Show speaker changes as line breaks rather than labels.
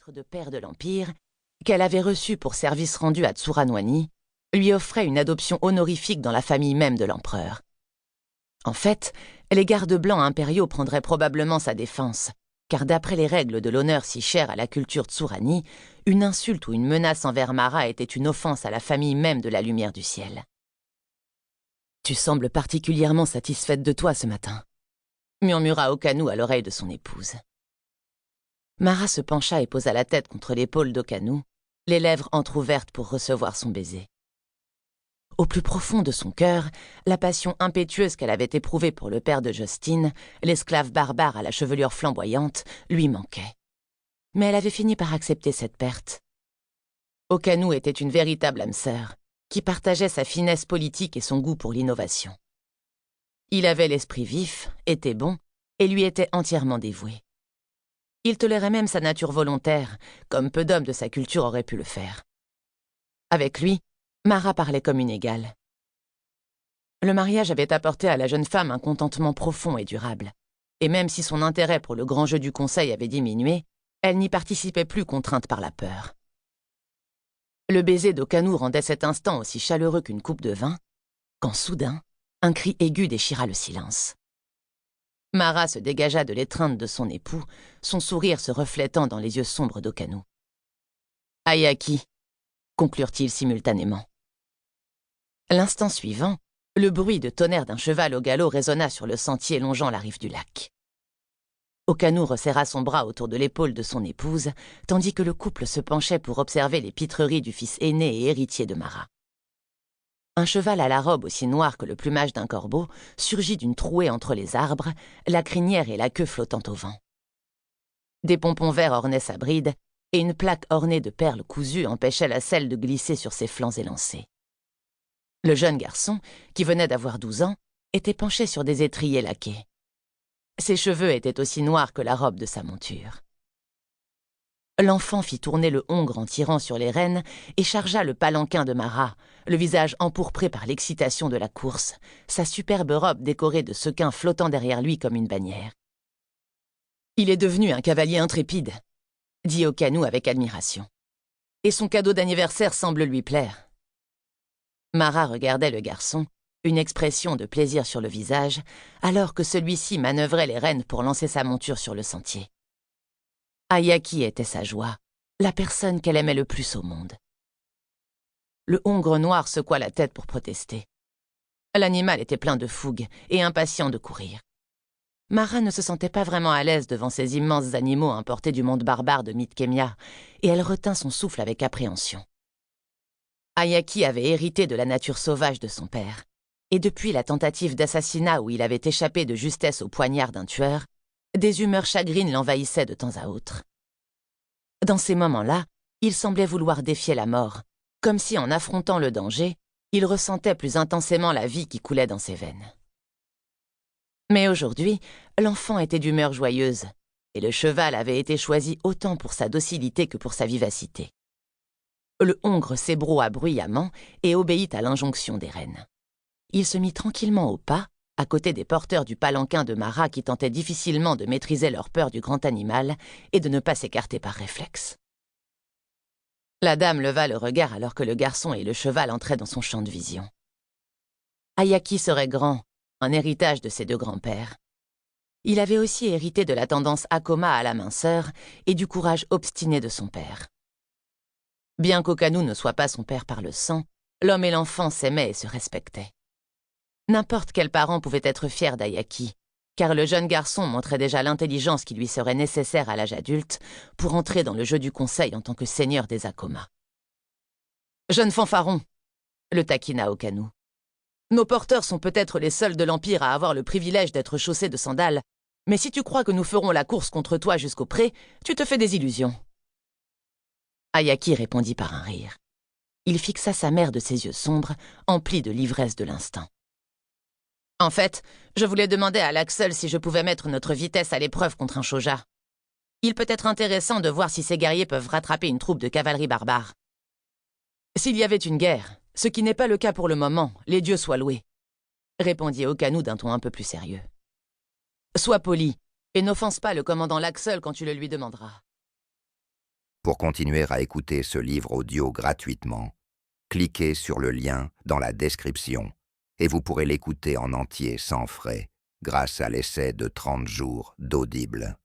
titre de père de l'Empire, qu'elle avait reçu pour service rendu à Tsuranwani, lui offrait une adoption honorifique dans la famille même de l'empereur. En fait, les gardes blancs impériaux prendraient probablement sa défense, car d'après les règles de l'honneur si chères à la culture Tsurani, une insulte ou une menace envers Mara était une offense à la famille même de la lumière du ciel. « Tu sembles particulièrement satisfaite de toi ce matin », murmura Okanu à l'oreille de son épouse. Mara se pencha et posa la tête contre l'épaule d'Okanu, les lèvres entr'ouvertes pour recevoir son baiser. Au plus profond de son cœur, la passion impétueuse qu'elle avait éprouvée pour le père de Justine, l'esclave barbare à la chevelure flamboyante, lui manquait. Mais elle avait fini par accepter cette perte. Okanu était une véritable âme sœur, qui partageait sa finesse politique et son goût pour l'innovation. Il avait l'esprit vif, était bon, et lui était entièrement dévoué. Il tolérait même sa nature volontaire, comme peu d'hommes de sa culture auraient pu le faire. Avec lui, Mara parlait comme une égale. Le mariage avait apporté à la jeune femme un contentement profond et durable, et même si son intérêt pour le grand jeu du conseil avait diminué, elle n'y participait plus contrainte par la peur. Le baiser d'Okanu rendait cet instant aussi chaleureux qu'une coupe de vin, quand soudain, un cri aigu déchira le silence. Mara se dégagea de l'étreinte de son époux, son sourire se reflétant dans les yeux sombres d'Okanu. « Ayaki », conclurent-ils simultanément. L'instant suivant, le bruit de tonnerre d'un cheval au galop résonna sur le sentier longeant la rive du lac. Okanu resserra son bras autour de l'épaule de son épouse, tandis que le couple se penchait pour observer les pitreries du fils aîné et héritier de Mara. Un cheval à la robe aussi noire que le plumage d'un corbeau surgit d'une trouée entre les arbres, la crinière et la queue flottant au vent. Des pompons verts ornaient sa bride, et une plaque ornée de perles cousues empêchait la selle de glisser sur ses flancs élancés. Le jeune garçon, qui venait d'avoir 12 ans, était penché sur des étriers laqués. Ses cheveux étaient aussi noirs que la robe de sa monture. L'enfant fit tourner le hongre en tirant sur les rênes et chargea le palanquin de Mara, le visage empourpré par l'excitation de la course, sa superbe robe décorée de sequins flottant derrière lui comme une bannière. « Il est devenu un cavalier intrépide », dit Okanu avec admiration. « Et son cadeau d'anniversaire semble lui plaire. » Mara regardait le garçon, une expression de plaisir sur le visage, alors que celui-ci manœuvrait les rênes pour lancer sa monture sur le sentier. Ayaki était sa joie, la personne qu'elle aimait le plus au monde. Le hongre noir secoua la tête pour protester. L'animal était plein de fougue et impatient de courir. Mara ne se sentait pas vraiment à l'aise devant ces immenses animaux importés du monde barbare de Midkemia, et elle retint son souffle avec appréhension. Ayaki avait hérité de la nature sauvage de son père, et depuis la tentative d'assassinat où il avait échappé de justesse au poignard d'un tueur, des humeurs chagrines l'envahissaient de temps à autre. Dans ces moments-là, il semblait vouloir défier la mort, comme si en affrontant le danger, il ressentait plus intensément la vie qui coulait dans ses veines. Mais aujourd'hui, l'enfant était d'humeur joyeuse, et le cheval avait été choisi autant pour sa docilité que pour sa vivacité. Le hongre s'ébroua bruyamment et obéit à l'injonction des rênes. Il se mit tranquillement au pas, à côté des porteurs du palanquin de Mara qui tentaient difficilement de maîtriser leur peur du grand animal et de ne pas s'écarter par réflexe. La dame leva le regard alors que le garçon et le cheval entraient dans son champ de vision. Ayaki serait grand, un héritage de ses deux grands-pères. Il avait aussi hérité de la tendance Akoma à la minceur et du courage obstiné de son père. Bien qu'Okanu ne soit pas son père par le sang, l'homme et l'enfant s'aimaient et se respectaient. N'importe quel parent pouvait être fier d'Ayaki, car le jeune garçon montrait déjà l'intelligence qui lui serait nécessaire à l'âge adulte pour entrer dans le jeu du conseil en tant que seigneur des Akoma. « Jeune fanfaron !» le taquina Okanu. « Nos porteurs sont peut-être les seuls de l'Empire à avoir le privilège d'être chaussés de sandales, mais si tu crois que nous ferons la course contre toi jusqu'au pré, tu te fais des illusions. » Ayaki répondit par un rire. Il fixa sa mère de ses yeux sombres, emplis de l'ivresse de l'instinct. En fait, je voulais demander à l'Axel si je pouvais mettre notre vitesse à l'épreuve contre un shoja. Il peut être intéressant de voir si ces guerriers peuvent rattraper une troupe de cavalerie barbare. S'il y avait une guerre, ce qui n'est pas le cas pour le moment, les dieux soient loués, répondit Okanu d'un ton un peu plus sérieux. Sois poli, et n'offense pas le commandant l'Axel quand tu le lui demanderas.
Pour continuer à écouter ce livre audio gratuitement, cliquez sur le lien dans la description et vous pourrez l'écouter en entier sans frais grâce à l'essai de 30 jours d'Audible.